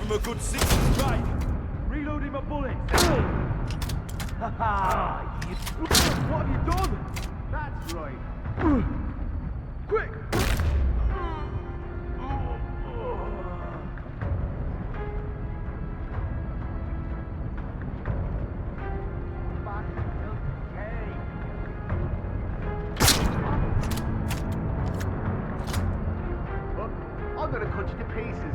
A good 6 strike. Reloading my bullets. Haha! What have you done? That's right. Quick! I'm gonna cut you to pieces.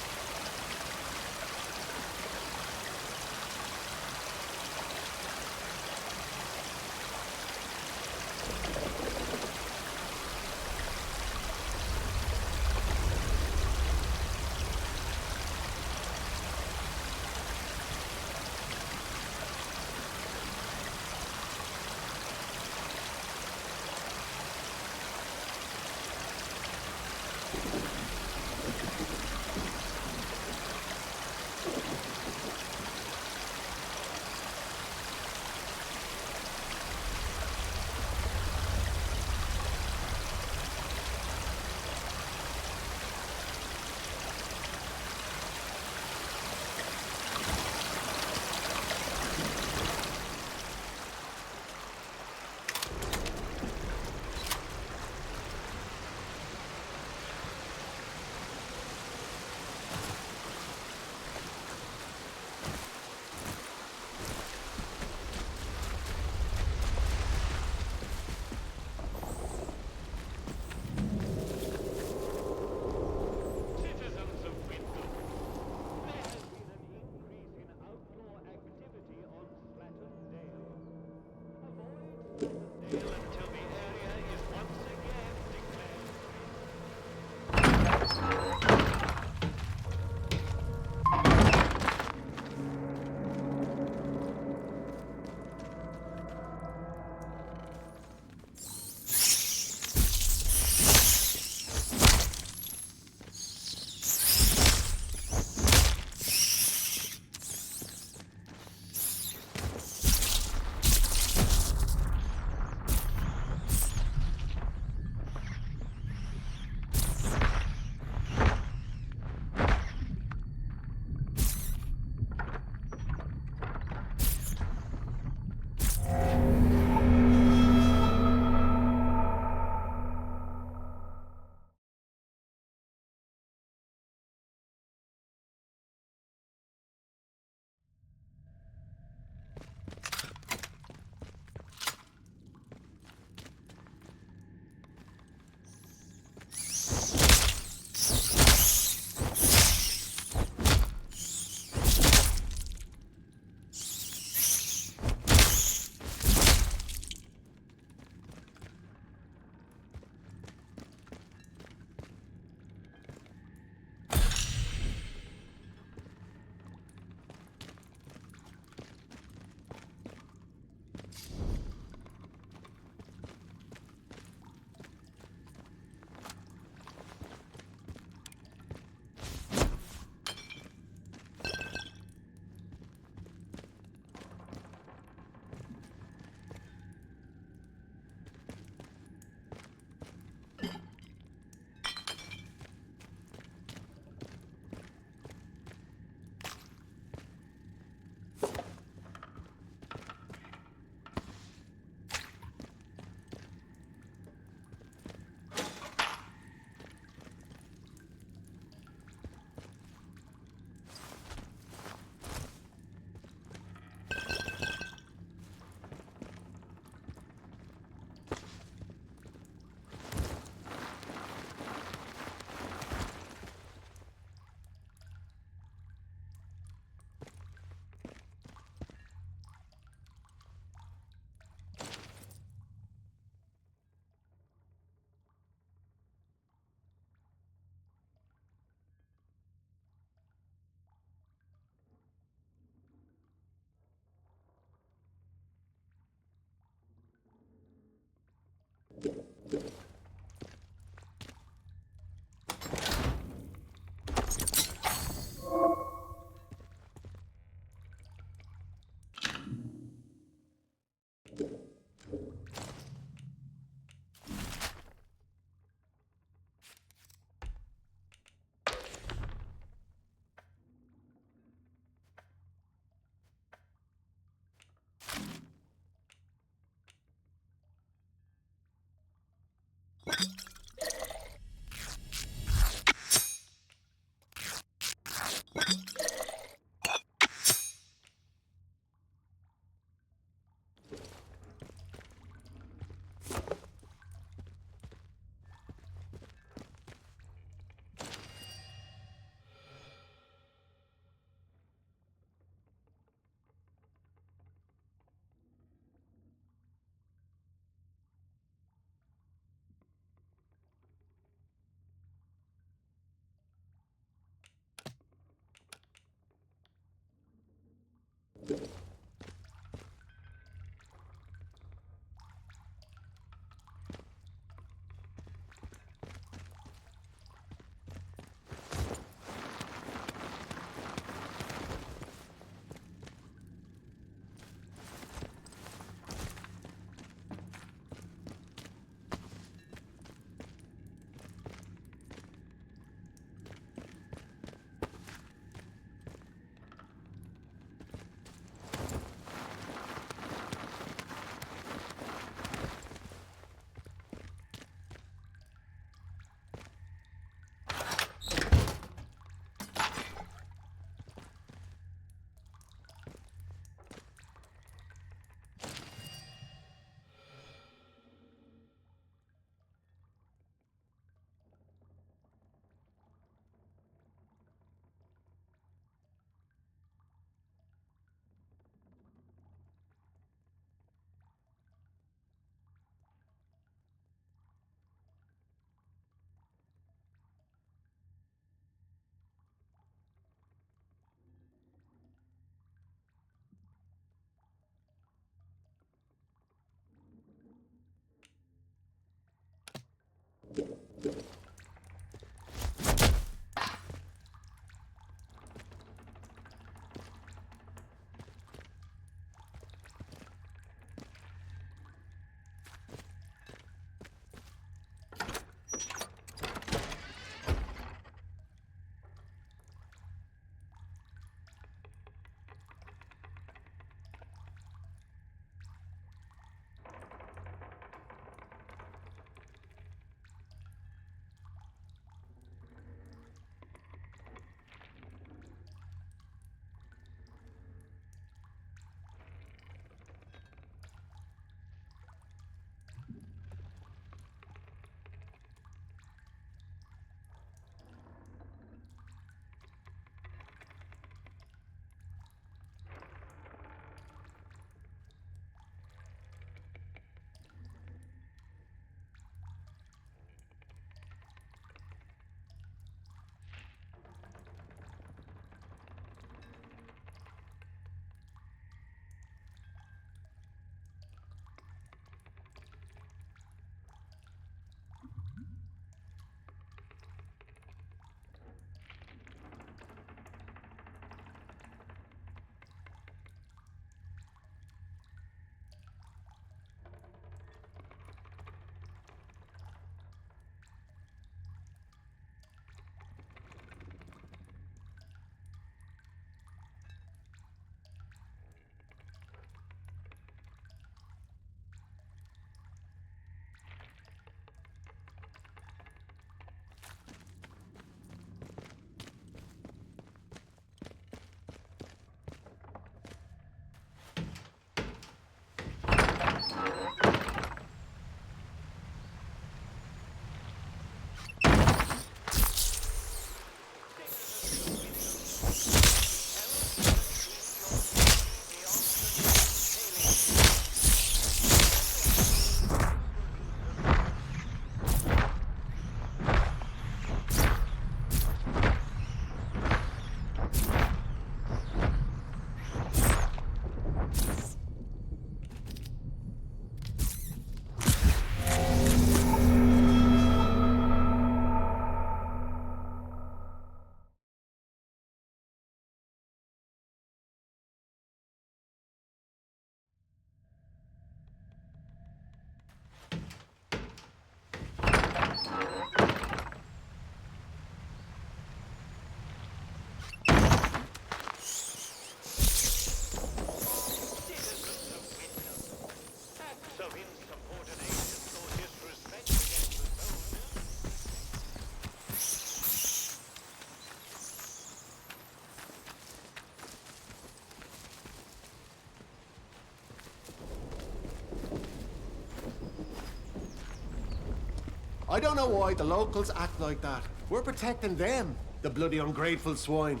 I don't know why the locals act like that. We're protecting them, the bloody ungrateful swine.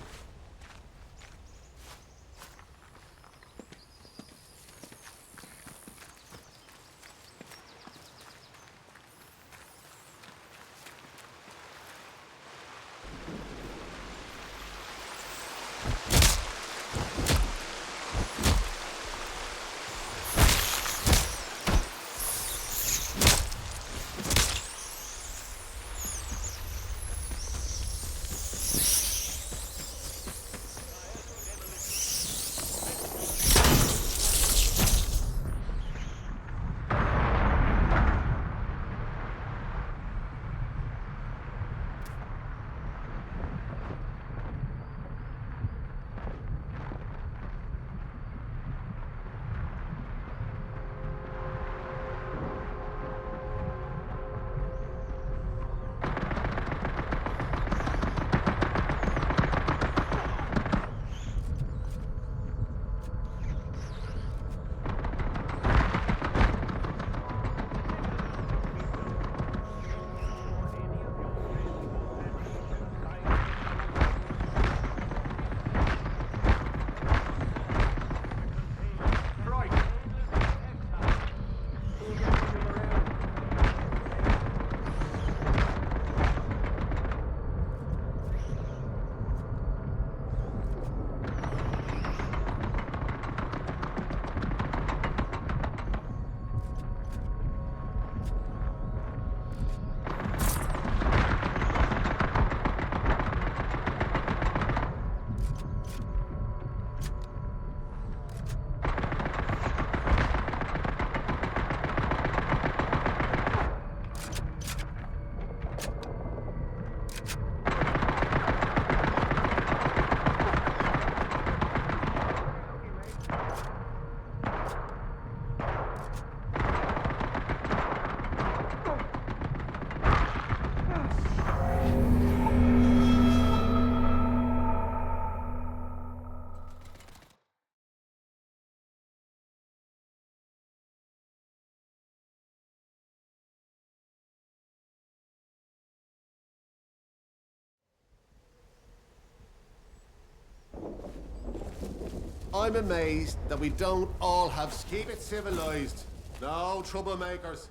I'm amazed that we don't all have... Keep it civilized. No troublemakers.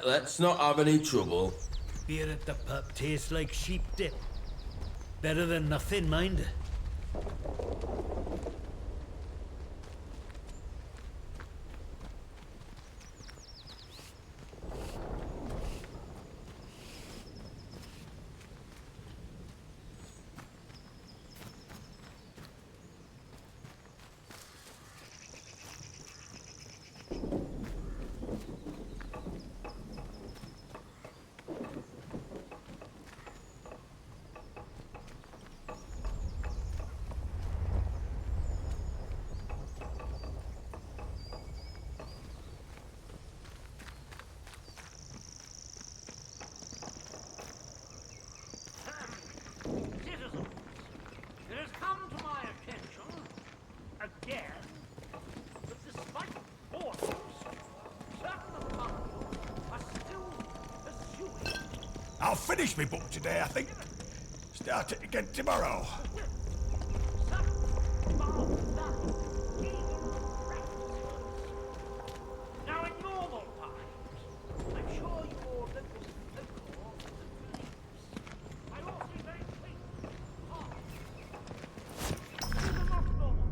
Let's not have any trouble. Beer at the pub tastes like sheep dip. Better than nothing, mind. I'll finish my book today, I think. Start it again tomorrow. Now in normal times, I'm sure you all know the core of the beliefs. I also be very quick. These are not normal times.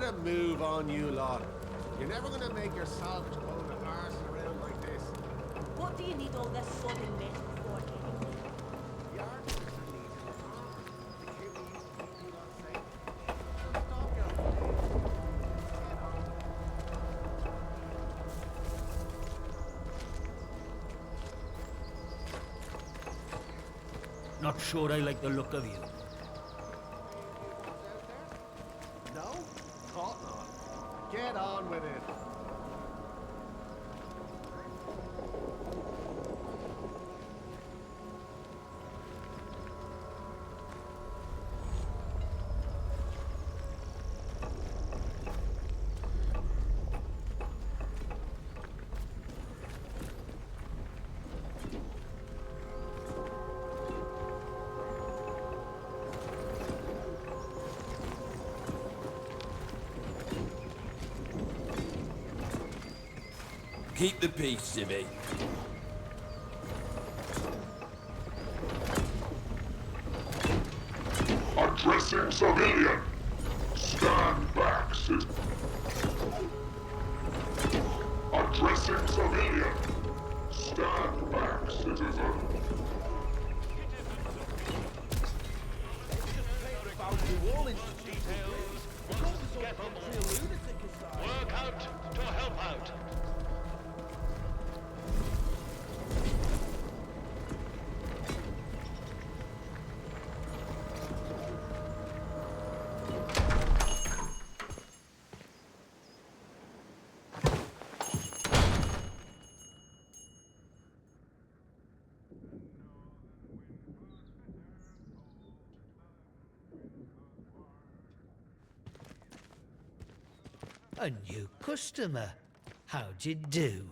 bit of move on, you lot. You're never gonna make your salvage pulling the arse around like this. What do you need all this sodding mess for, anyway? The artists are needing it, huh? The kid we used to keep you lot safe. Stop your play. Get on. Not sure I like the look of you. No? Thought not. Get on with it. Keep the peace, Jimmy. Addressing civilian. Stand back, citizen. Addressing civilian. Stand back, citizen. Work out to help out. A new customer. How'd you do?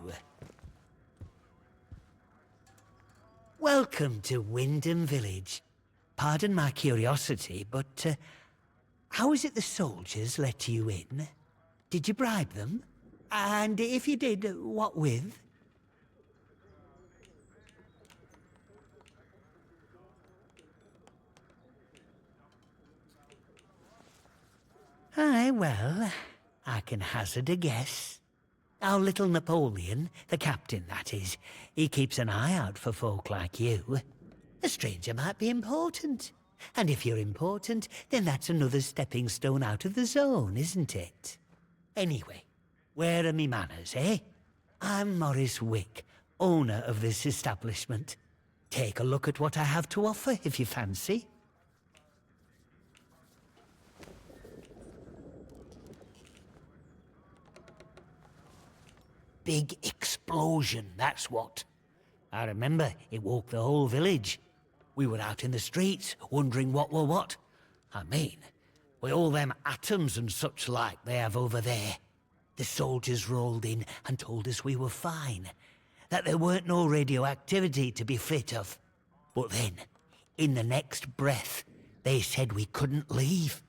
Welcome to Wyndham Village. Pardon my curiosity, but how is it the soldiers let you in? Did you bribe them? And if you did, what with? Aye, well, I can hazard a guess. Our little Napoleon, the captain that is, he keeps an eye out for folk like you. A stranger might be important. And if you're important, then that's another stepping stone out of the zone, isn't it? Anyway, where are me manners, eh? I'm Maurice Wick, owner of this establishment. Take a look at what I have to offer if you fancy. Big explosion, that's what. I remember it woke the whole village. We were out in the streets, wondering what were what. I mean, with all them atoms and such like they have over there. The soldiers rolled in and told us we were fine, that there weren't no radioactivity to be frit of. But then, in the next breath, they said we couldn't leave.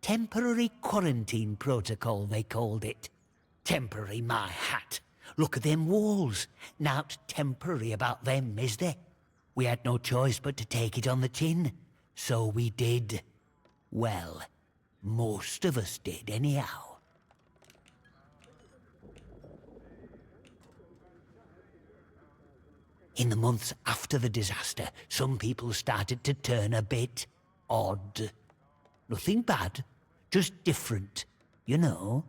Temporary quarantine protocol, they called it. Temporary, my hat. Look at them walls. Nowt temporary about them, is there? We had no choice but to take it on the chin. So we did. Well, most of us did anyhow. In the months after the disaster, some people started to turn a bit odd. Nothing bad, just different, you know.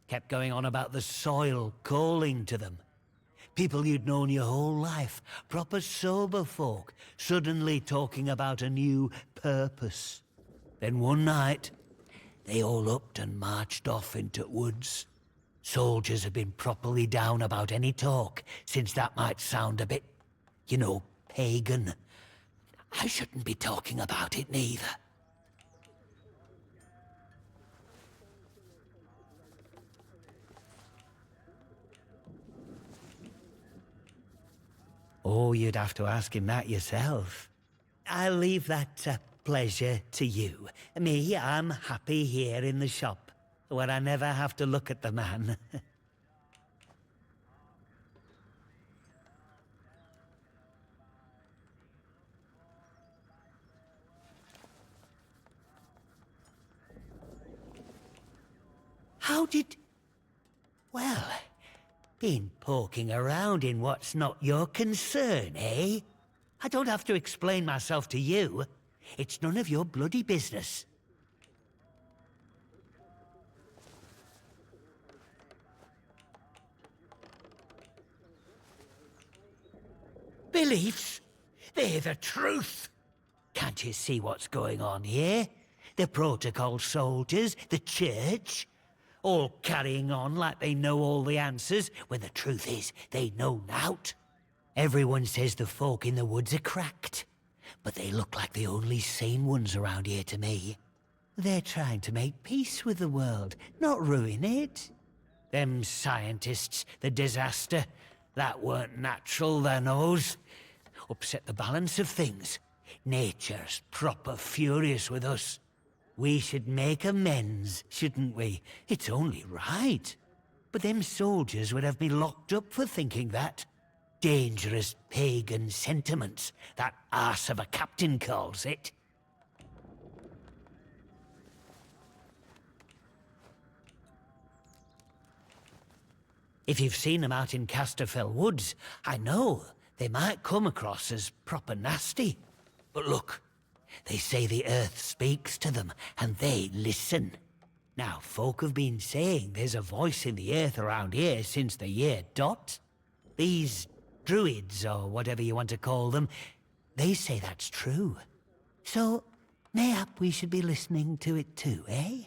Kept going on about the soil calling to them. People you'd known your whole life, proper sober folk, suddenly talking about a new purpose. Then one night, they all upped and marched off into woods. Soldiers have been properly down about any talk, since that might sound a bit, you know, pagan. I shouldn't be talking about it neither. Oh, you'd have to ask him that yourself. I'll leave that pleasure to you. Me, I'm happy here in the shop, where I never have to look at the man. How did... Well, been poking around in what's not your concern, eh? I don't have to explain myself to you. It's none of your bloody business. Beliefs? They're the truth. Can't you see what's going on here? The protocol soldiers, the church, all carrying on like they know all the answers, when the truth is, they know nought. Everyone says the folk in the woods are cracked, but they look like the only sane ones around here to me. They're trying to make peace with the world, not ruin it. Them scientists, the disaster, that weren't natural, their nose. Upset the balance of things. Nature's proper furious with us. We should make amends, shouldn't we? It's only right. But them soldiers would have me locked up for thinking that. Dangerous pagan sentiments, that arse of a captain calls it. If you've seen them out in Casterfell Woods, I know they might come across as proper nasty. But look, they say the earth speaks to them, and they listen. Now, folk have been saying there's a voice in the earth around here since the year dot. These druids, or whatever you want to call them, they say that's true. So, mayhap we should be listening to it too, eh?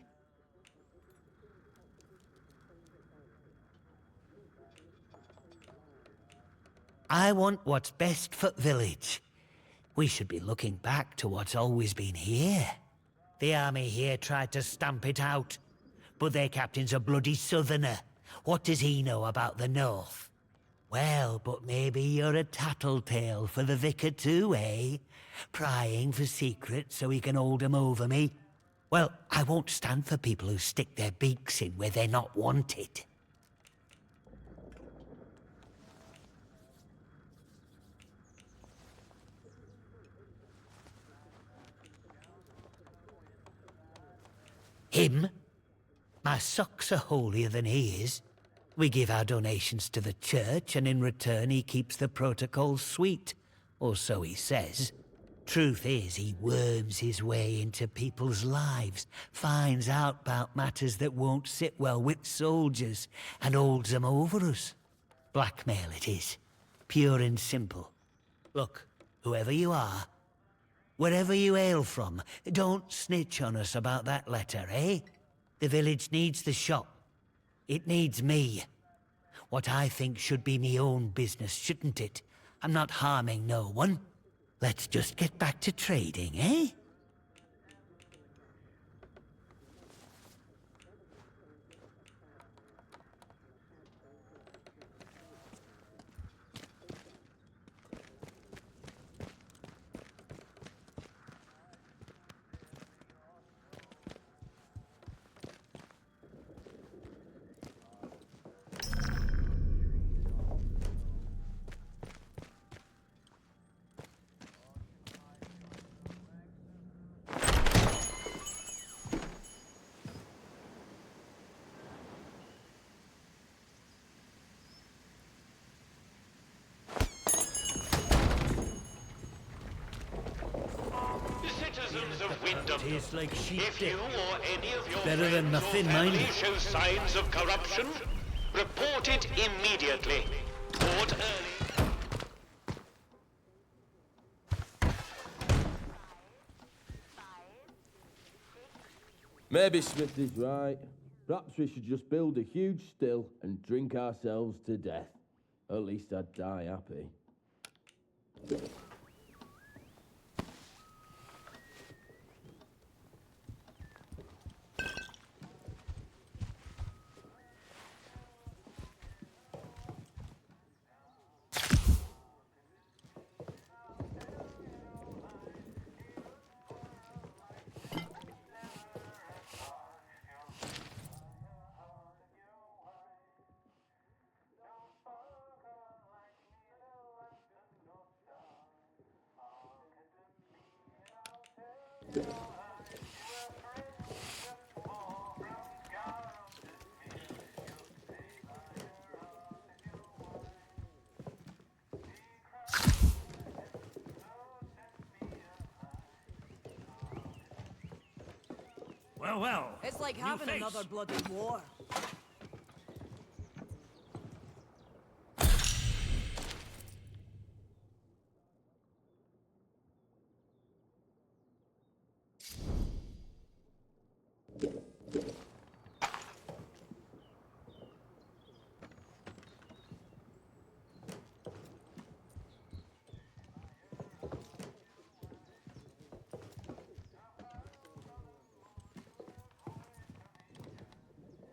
I want what's best for village. We should be looking back to what's always been here. The army here tried to stamp it out, but their captain's a bloody southerner. What does he know about the north? Well, but maybe you're a tattletale for the vicar too, eh? Prying for secrets so he can hold 'em over me. Well, I won't stand for people who stick their beaks in where they're not wanted. Him? My socks are holier than he is. We give our donations to the church, and in return he keeps the protocols sweet. Or so he says. Truth is, he worms his way into people's lives, finds out about matters that won't sit well with soldiers, and holds them over us. Blackmail it is. Pure and simple. Look, whoever you are, wherever you hail from, don't snitch on us about that letter, eh? The village needs the shop. It needs me. What I think should be me own business, shouldn't it? I'm not harming no one. Let's just get back to trading, eh? Citizens of Wyndham, Tastes like sheep if you or any of your Better than friends nothing, or family mind. shows signs of corruption, report it immediately. Report early. Maybe Smith is right. Perhaps we should just build a huge still and drink ourselves to death. At least I'd die happy. Well, well. It's like new having face. another bloody war.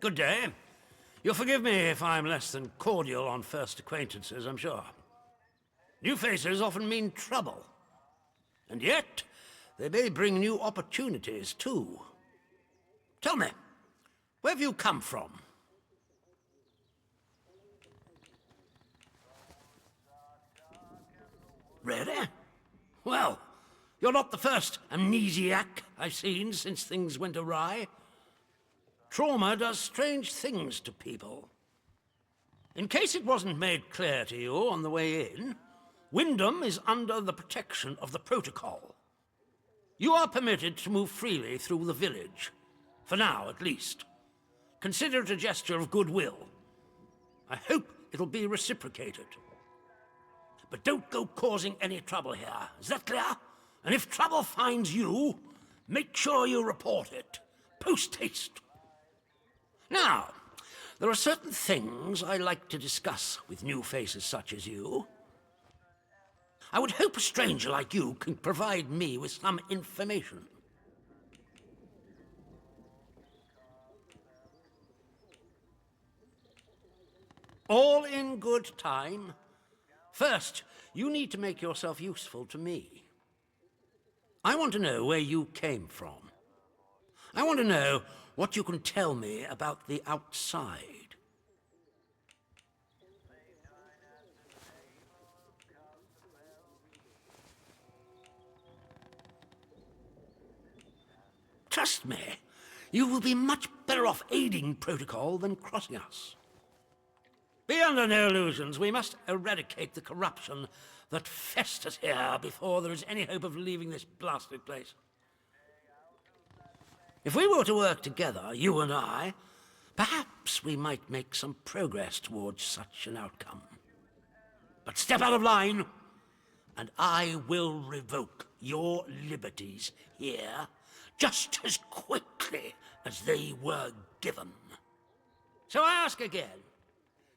Good day. You'll forgive me if I'm less than cordial on first acquaintances, I'm sure. New faces often mean trouble. And yet, they may bring new opportunities, too. Tell me, where have you come from? Really? Well, you're not the first amnesiac I've seen since things went awry. Trauma does strange things to people. In case it wasn't made clear to you on the way in, Wyndham is under the protection of the protocol. You are permitted to move freely through the village. For now, at least. Consider it a gesture of goodwill. I hope it'll be reciprocated. But don't go causing any trouble here. Is that clear? And if trouble finds you, make sure you report it. Post haste. Now, there are certain things I like to discuss with new faces such as you. I would hope a stranger like you can provide me with some information. All in good time. First, you need to make yourself useful to me. I want to know where you came from. I want to know what you can tell me about the outside. Trust me, you will be much better off aiding protocol than crossing us. Be under no illusions. We must eradicate the corruption that festers here before there is any hope of leaving this blasted place. If we were to work together, you and I, perhaps we might make some progress towards such an outcome. But step out of line, and I will revoke your liberties here just as quickly as they were given. So I ask again,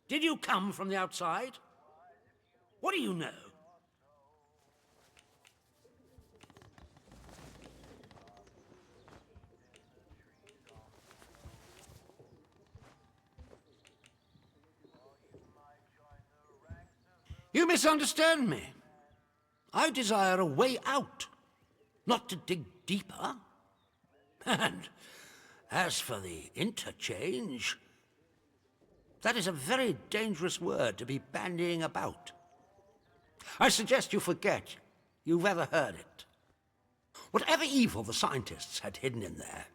did you come from the outside? What do you know? You misunderstand me. I desire a way out, not to dig deeper. And as for the interchange, that is a very dangerous word to be bandying about. I suggest you forget you've ever heard it. Whatever evil the scientists had hidden in there,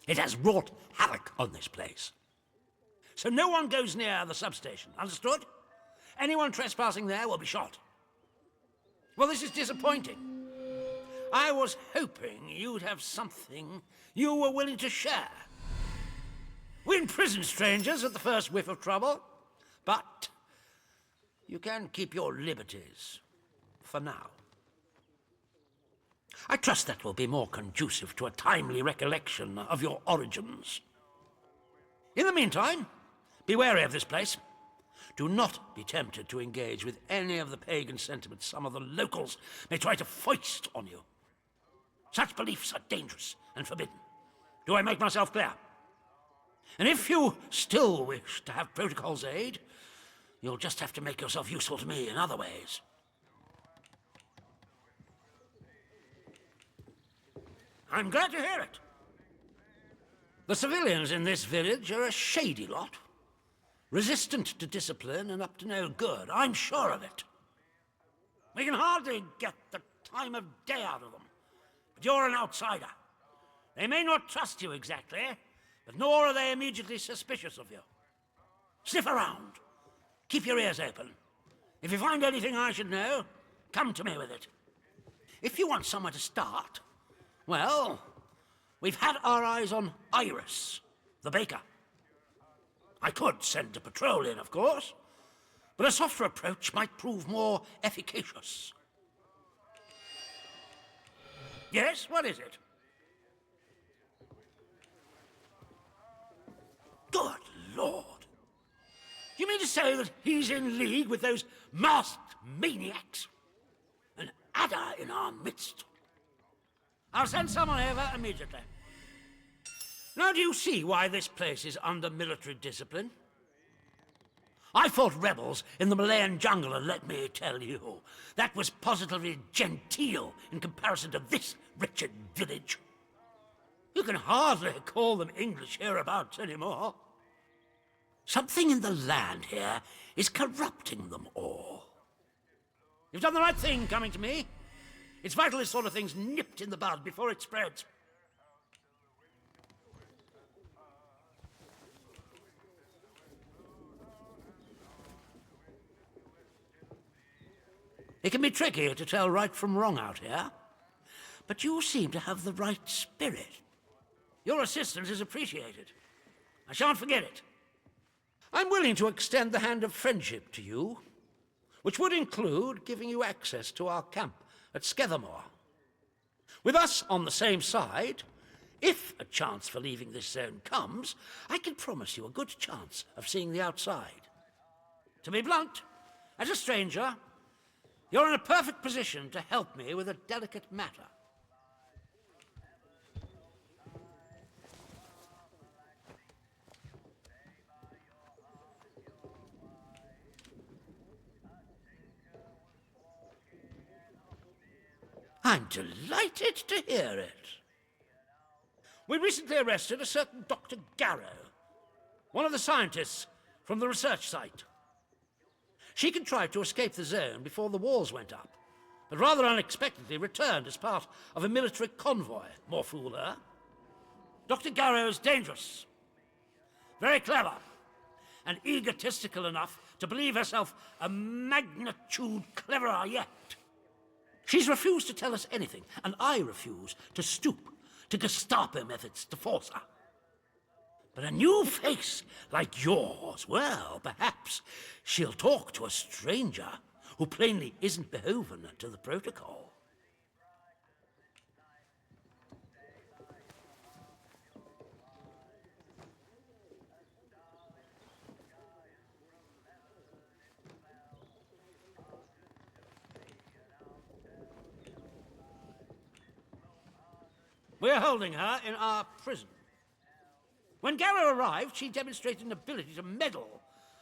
it has wrought havoc on this place. So no one goes near the substation, understood? Anyone trespassing there will be shot. Well, this is disappointing. I was hoping you'd have something you were willing to share. We imprison strangers at the first whiff of trouble, but you can keep your liberties for now. I trust that will be more conducive to a timely recollection of your origins. In the meantime, be wary of this place. Do not be tempted to engage with any of the pagan sentiments some of the locals may try to foist on you. Such beliefs are dangerous and forbidden. Do I make myself clear? And if you still wish to have protocol's aid, you'll just have to make yourself useful to me in other ways. I'm glad to hear it. The civilians in this village are a shady lot. Resistant to discipline and up to no good, I'm sure of it. We can hardly get the time of day out of them. But you're an outsider. They may not trust you exactly, but nor are they immediately suspicious of you. Sniff around. Keep your ears open. If you find anything I should know, come to me with it. If you want somewhere to start, well, We've had our eyes on Iris, the baker. I could send a patrol in, of course, but a softer approach might prove more efficacious. Yes, what is it? Good Lord! You mean to say that he's in league with those masked maniacs? An adder in our midst. I'll send someone over immediately. Now do you see why this place is under military discipline? I fought rebels in the Malayan jungle, and let me tell you, that was positively genteel in comparison to this wretched village. You can hardly call them English hereabouts anymore. Something in the land here is corrupting them all. You've done the right thing coming to me. It's vital this sort of thing's nipped in the bud before it spreads. It can be tricky to tell right from wrong out here, but you seem to have the right spirit. Your assistance is appreciated. I shan't forget it. I'm willing to extend the hand of friendship to you, which would include giving you access to our camp at Skethermore. With us on the same side, if a chance for leaving this zone comes, I can promise you a good chance of seeing the outside. To be blunt, as a stranger, you're in a perfect position to help me with a delicate matter. I'm delighted to hear it. We recently arrested a certain Dr. Garrow, one of the scientists from the research site. She contrived to escape the zone before the walls went up, but rather unexpectedly returned as part of a military convoy. More fool her. Dr. Garrow is dangerous, very clever, and egotistical enough to believe herself a magnitude cleverer yet. She's refused to tell us anything, and I refuse to stoop to Gestapo methods to force her. But a new face like yours, well, perhaps she'll talk to a stranger who plainly isn't beholden to the protocol. We're holding her in our prison. When Garrow arrived, she demonstrated an ability to meddle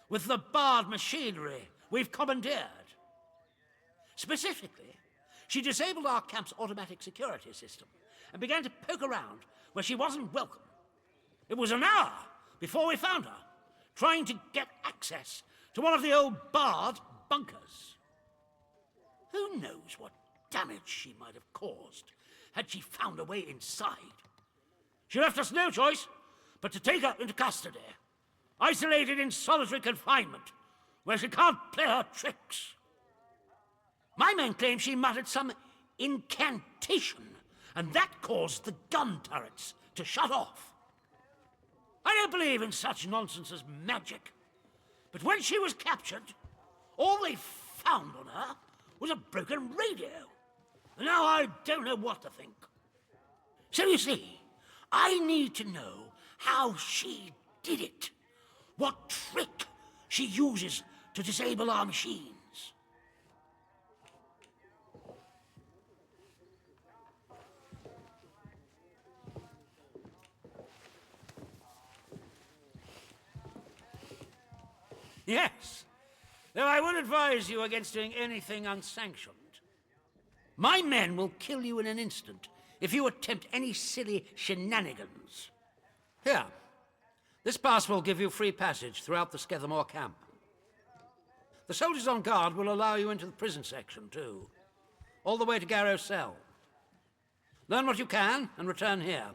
with the barred machinery we've commandeered. Specifically, she disabled our camp's automatic security system and began to poke around where she wasn't welcome. It was an hour before we found her, trying to get access to one of the old barred bunkers. Who knows what damage she might have caused had she found a way inside. She left us no choice but to take her into custody, isolated in solitary confinement, where she can't play her tricks. My men claim she muttered some incantation, and that caused the gun turrets to shut off. I don't believe in such nonsense as magic, but when she was captured, all they found on her was a broken radio. Now I don't know what to think. So you see, I need to know how she did it. What trick she uses to disable our machines. Yes, though I would advise you against doing anything unsanctioned. My men will kill you in an instant if you attempt any silly shenanigans. Here, this pass will give you free passage throughout the Skethermore camp. The soldiers on guard will allow you into the prison section, too, all the way to Garrow's cell. Learn what you can and return here.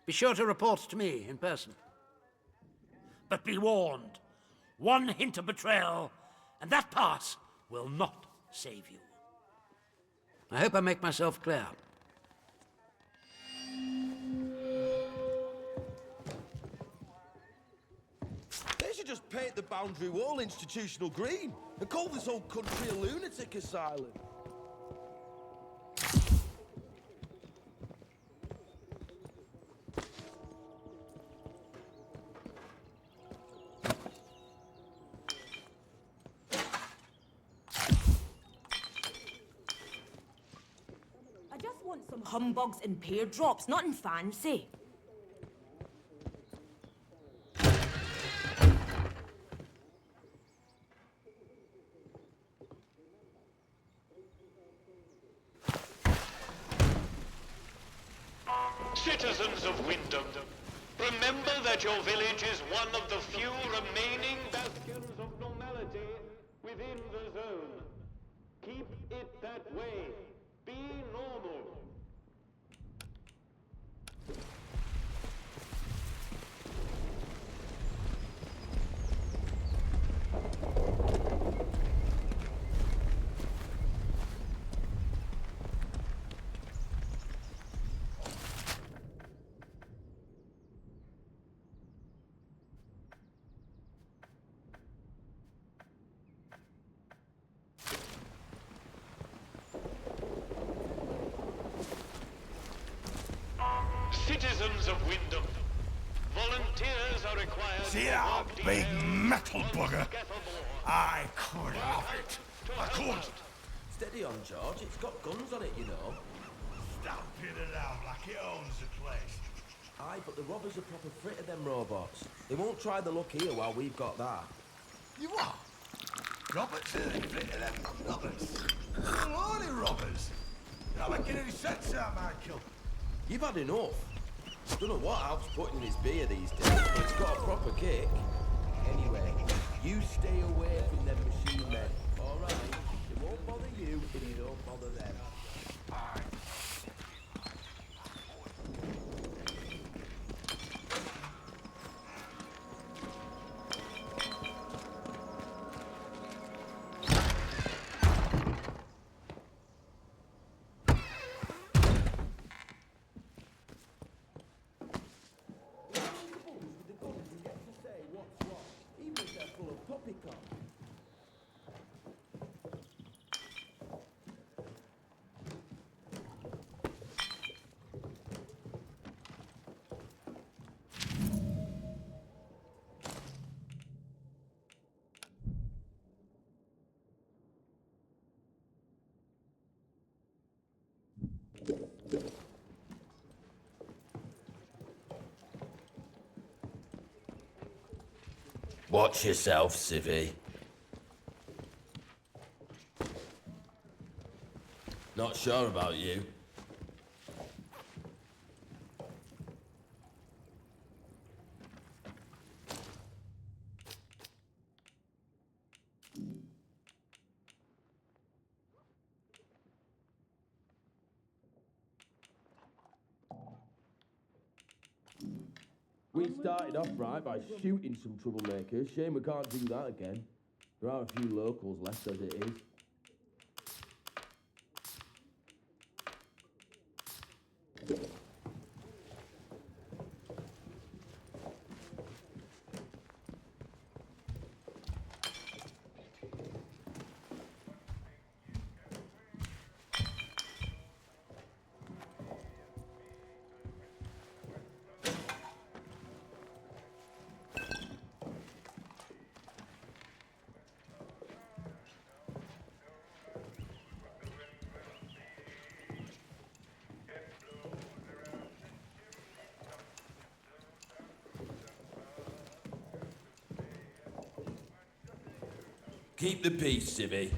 Be sure to report to me in person. But be warned, one hint of betrayal, and that pass will not save you. I hope I make myself clear. just paint the boundary wall institutional green and call this whole country a lunatic asylum. I just want some humbugs and pear drops, nothing fancy. Citizens of Wyndham, remember that your village is one of the few remaining bastions of normality within the zone. Keep it that way. Be normal. Citizens of Wyndham, volunteers are required. See that big metal bugger? I could have it. I could. Steady on, George. It's got guns on it, you know. Stop it out like it owns the place. Aye, but the robbers are proper fit of them robots. They won't try the luck here while we've got that. You what? Roberts are fit of them robbers. Only robbers. You're not making any sense out, Michael. You've had enough. Don't know what Alf's putting in his beer these days, but it's got a proper kick. Anyway, you stay away from them machine men, all right? It won't bother you if you don't bother them. Watch yourself, civvy. Not sure about you. We started off right by shooting some troublemakers. Shame we can't do that again. There are a few locals left as it is. Keep the peace, civvy.